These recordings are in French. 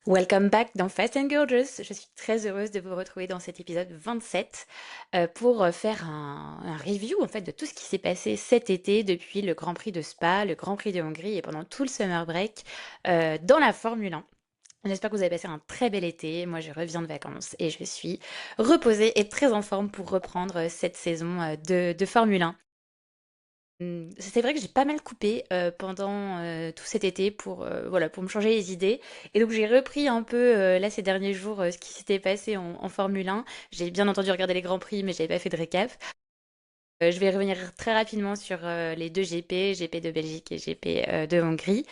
Welcome back dans Fast and Gorgeous. Je suis très heureuse de vous retrouver dans cet épisode 27 pour faire un review en fait de tout ce qui s'est passé cet été depuis le Grand Prix de Spa, le Grand Prix de Hongrie et pendant tout le summer break dans la Formule 1. J'espère que vous avez passé un très bel été. Moi, je reviens de vacances et je suis reposée et très en forme pour reprendre cette saison de Formule 1. C'est vrai que j'ai pas mal coupé pendant tout cet été pour, voilà, pour me changer les idées. Et donc j'ai repris un peu là ces derniers jours ce qui s'était passé en Formule 1. J'ai bien entendu regardé les Grands Prix, mais j'avais pas fait de récap. Je vais revenir très rapidement sur les deux GP, GP de Belgique et GP de Hongrie.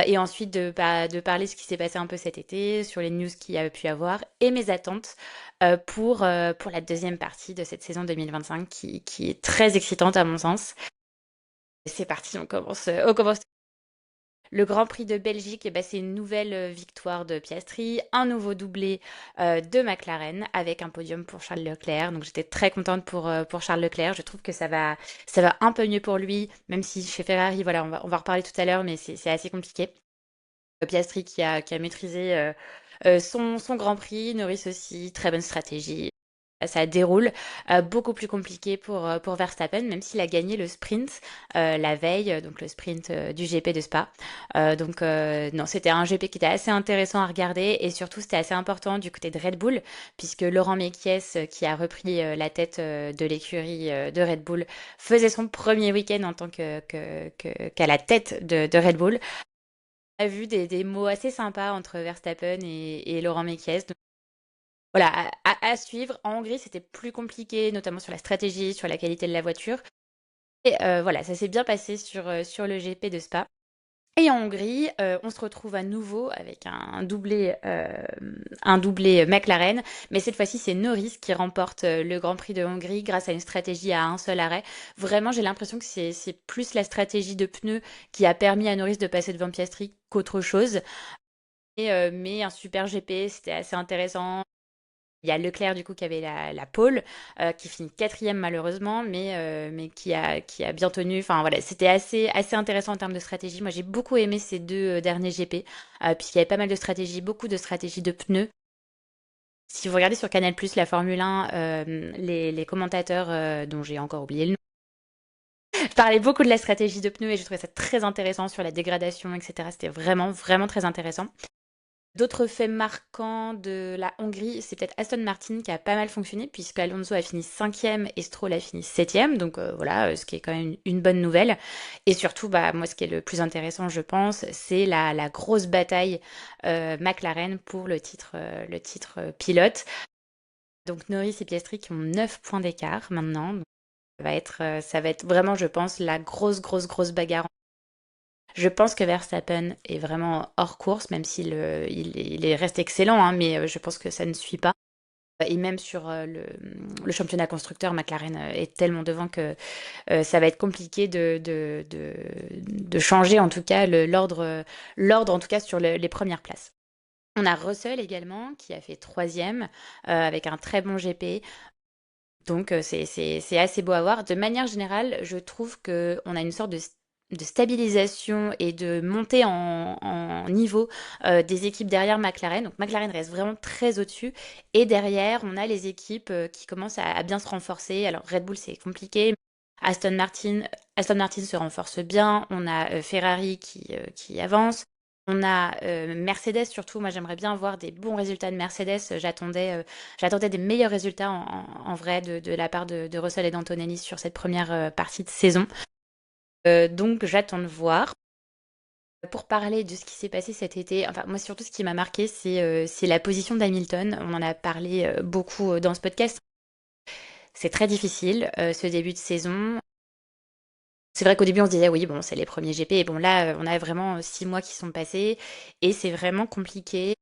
Et ensuite de parler ce qui s'est passé un peu cet été, sur les news qu'il y a pu avoir et mes attentes pour la deuxième partie de cette saison 2025 qui est très excitante à mon sens. C'est parti, on commence. Le Grand Prix de Belgique, eh ben, c'est une nouvelle victoire de Piastri, un nouveau doublé de McLaren avec un podium pour Charles Leclerc. Donc j'étais très contente pour Charles Leclerc. Je trouve que ça va un peu mieux pour lui, même si chez Ferrari, voilà, on va reparler tout à l'heure, mais c'est assez compliqué. Piastri qui a maîtrisé son Grand Prix, Norris aussi, très bonne stratégie. Ça déroule. Beaucoup plus compliqué pour Verstappen, même s'il a gagné le sprint la veille, donc le sprint du GP de Spa. Non, c'était un GP qui était assez intéressant à regarder et surtout c'était assez important du côté de Red Bull, puisque Laurent Mekies, qui a repris la tête de l'écurie de Red Bull, faisait son premier week-end en tant qu'à la tête de Red Bull. On a vu des mots assez sympas entre Verstappen et Laurent Mekies. Voilà, à suivre. En Hongrie, c'était plus compliqué, notamment sur la stratégie, sur la qualité de la voiture. Et voilà, ça s'est bien passé sur le GP de Spa. Et en Hongrie, on se retrouve à nouveau avec un doublé McLaren, mais cette fois-ci c'est Norris qui remporte le Grand Prix de Hongrie grâce à une stratégie à un seul arrêt. Vraiment, j'ai l'impression que c'est plus la stratégie de pneus qui a permis à Norris de passer devant Piastri qu'autre chose. Mais un super GP, c'était assez intéressant. Il y a Leclerc du coup qui avait la pole, qui finit quatrième malheureusement, mais qui a bien tenu. Enfin voilà, c'était assez intéressant en termes de stratégie. Moi j'ai beaucoup aimé ces deux derniers GP, puisqu'il y avait pas mal de stratégies, beaucoup de stratégies de pneus. Si vous regardez sur Canal+, la Formule 1, les commentateurs, dont j'ai encore oublié le nom, parlaient beaucoup de la stratégie de pneus et je trouvais ça très intéressant sur la dégradation, etc. C'était vraiment, vraiment très intéressant. D'autres faits marquants de la Hongrie, c'est peut-être Aston Martin qui a pas mal fonctionné puisque Alonso a fini cinquième et Stroll a fini septième, donc voilà, ce qui est quand même une bonne nouvelle. Et surtout, bah moi, ce qui est le plus intéressant, je pense, c'est la grosse bataille McLaren pour le titre pilote. Donc Norris et Piastri qui ont 9 points d'écart maintenant. Donc, ça va être vraiment, je pense, la grosse, grosse, grosse bagarre. Je pense que Verstappen est vraiment hors course, même s'il reste excellent, hein, mais je pense que ça ne suit pas. Et même sur le championnat constructeur, McLaren est tellement devant que ça va être compliqué de changer en tout cas l'ordre en tout cas sur les premières places. On a Russell également qui a fait troisième avec un très bon GP. Donc c'est assez beau à voir. De manière générale, je trouve qu'on a une sorte de stabilisation et de montée en niveau des équipes derrière McLaren. Donc McLaren reste vraiment très au-dessus. Et derrière, on a les équipes qui commencent à bien se renforcer. Alors Red Bull, c'est compliqué. Aston Martin, Aston Martin se renforce bien. On a Ferrari qui avance. On a Mercedes surtout. Moi, j'aimerais bien voir des bons résultats de Mercedes. J'attendais des meilleurs résultats en vrai de la part de Russell et d'Antonelli sur cette première partie de saison. Donc j'attends de voir. Pour parler de ce qui s'est passé cet été, enfin moi surtout ce qui m'a marqué c'est la position d'Hamilton. On en a parlé beaucoup dans ce podcast. C'est très difficile ce début de saison. C'est vrai qu'au début on se disait oui bon c'est les premiers GP et bon là on a vraiment 6 mois qui sont passés et c'est vraiment compliqué.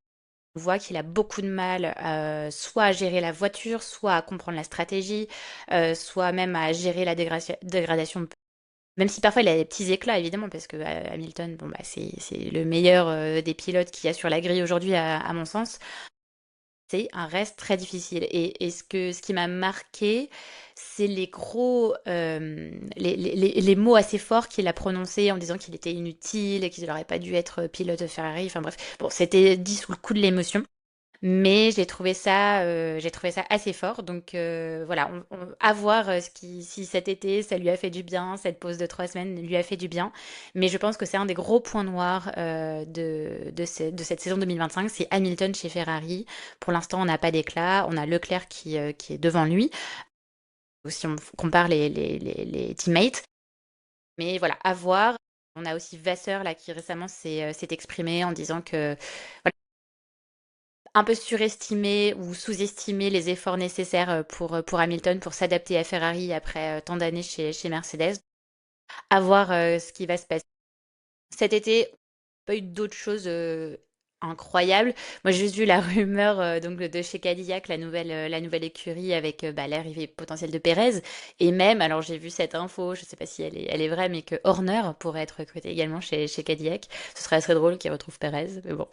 On voit qu'il a beaucoup de mal, soit à gérer la voiture, soit à comprendre la stratégie, soit même à gérer la dégradation. Même si parfois il a des petits éclats, évidemment, parce que Hamilton, bon, bah, c'est le meilleur des pilotes qu'il y a sur la grille aujourd'hui, à mon sens. c'est un reste très difficile. Et ce qui m'a marqué, c'est les gros, les mots assez forts qu'il a prononcés en disant qu'il était inutile et qu'il n'aurait pas dû être pilote de Ferrari. Enfin bref, bon, c'était dit sous le coup de l'émotion. Mais j'ai trouvé ça assez fort. Donc voilà, à voir si cet été ça lui a fait du bien, cette pause de 3 semaines lui a fait du bien. Mais je pense que c'est un des gros points noirs de cette saison 2025, c'est Hamilton chez Ferrari. Pour l'instant, on n'a pas d'éclat. On a Leclerc qui est devant lui, si on compare les teammates. Mais voilà, à voir. On a aussi Vasseur là qui récemment s'est exprimé en disant que un peu surestimé ou sous-estimé les efforts nécessaires pour Hamilton pour s'adapter à Ferrari après tant d'années chez Mercedes. À voir ce qui va se passer. Cet été, pas eu d'autres choses incroyables. Moi, j'ai juste vu la rumeur donc de chez Cadillac, la nouvelle écurie avec bah, l'arrivée potentielle de Perez. Et même, alors j'ai vu cette info, je sais pas si elle est vraie, mais que Horner pourrait être recruté également chez Cadillac. Ce serait assez drôle qu'il retrouve Perez, mais bon.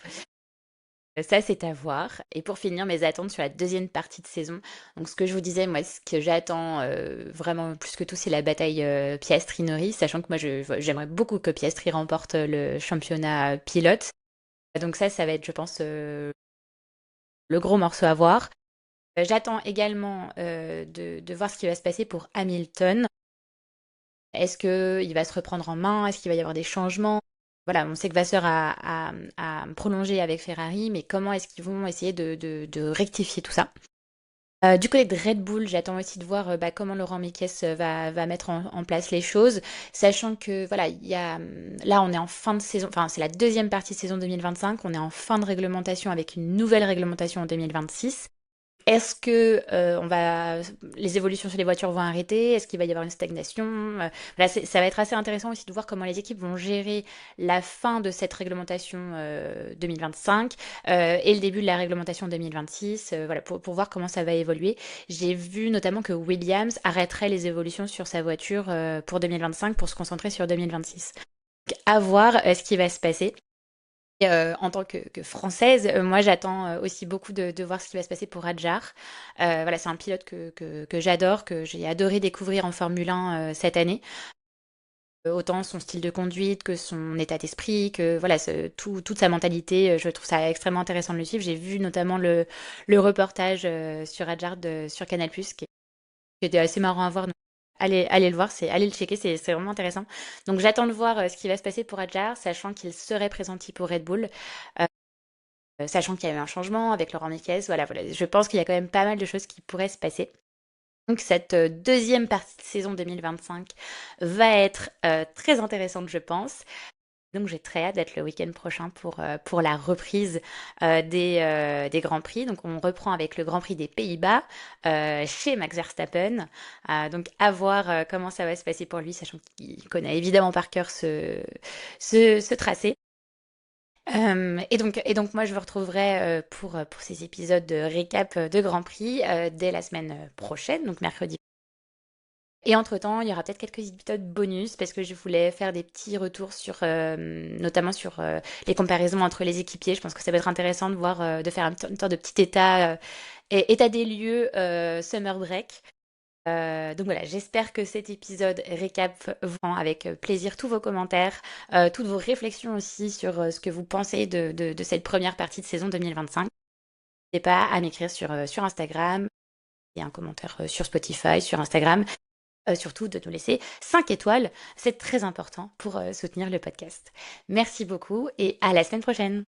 Ça, c'est à voir. Et pour finir, mes attentes sur la deuxième partie de saison. Donc, ce que je vous disais, moi, ce que j'attends vraiment plus que tout, c'est la bataille Piastri-Norris, sachant que moi, j'aimerais beaucoup que Piastri remporte le championnat pilote. Donc ça va être, je pense, le gros morceau à voir. J'attends également de voir ce qui va se passer pour Hamilton. Est-ce qu'il va se reprendre en main? Est-ce qu'il va y avoir des changements? Voilà, on sait que Vasseur a prolongé avec Ferrari, mais comment est-ce qu'ils vont essayer de rectifier tout ça? Du côté de Red Bull, j'attends aussi de voir bah, comment Laurent Mekies va mettre en place les choses, sachant que voilà, là on est en fin de saison, enfin c'est la deuxième partie de saison 2025, on est en fin de réglementation avec une nouvelle réglementation en 2026. Est-ce que les évolutions sur les voitures vont arrêter? Est-ce qu'il va y avoir une stagnation? Voilà, ça va être assez intéressant aussi de voir comment les équipes vont gérer la fin de cette réglementation 2025 et le début de la réglementation 2026. Voilà, pour voir comment ça va évoluer. J'ai vu notamment que Williams arrêterait les évolutions sur sa voiture pour 2025 pour se concentrer sur 2026. Donc, à voir ce qui va se passer. En tant que Française, moi j'attends aussi beaucoup de voir ce qui va se passer pour Adjar. Voilà, c'est un pilote que j'adore, que j'ai adoré découvrir en Formule 1 cette année. Autant son style de conduite que son état d'esprit, que voilà, toute sa mentalité, je trouve ça extrêmement intéressant de le suivre. J'ai vu notamment le reportage sur Adjar sur Canal+, qui était assez marrant à voir. Donc, allez le voir, allez le checker, c'est vraiment intéressant. Donc j'attends de voir ce qui va se passer pour Adjar, sachant qu'il serait présenti pour Red Bull. Sachant qu'il y a eu un changement avec Laurent Mekies, voilà, je pense qu'il y a quand même pas mal de choses qui pourraient se passer. Donc cette deuxième partie de saison 2025 va être très intéressante, je pense. Donc j'ai très hâte d'être le week-end prochain pour la reprise des Grands Prix. Donc on reprend avec le Grand Prix des Pays-Bas chez Max Verstappen. Donc à voir comment ça va se passer pour lui, sachant qu'il connaît évidemment par cœur ce tracé. Et donc moi je vous retrouverai pour ces épisodes de récap de Grand Prix dès la semaine prochaine, donc mercredi. Et entre-temps, il y aura peut-être quelques épisodes bonus parce que je voulais faire des petits retours notamment sur les comparaisons entre les équipiers. Je pense que ça va être intéressant de voir, de faire une sorte de petit état des lieux summer break. Donc voilà, j'espère que cet épisode récap vous rend avec plaisir tous vos commentaires, toutes vos réflexions aussi sur ce que vous pensez de cette première partie de saison 2025. N'hésitez pas à m'écrire sur Instagram et un commentaire sur Spotify, sur Instagram. Surtout de nous laisser 5 étoiles, c'est très important pour soutenir le podcast. Merci beaucoup et à la semaine prochaine.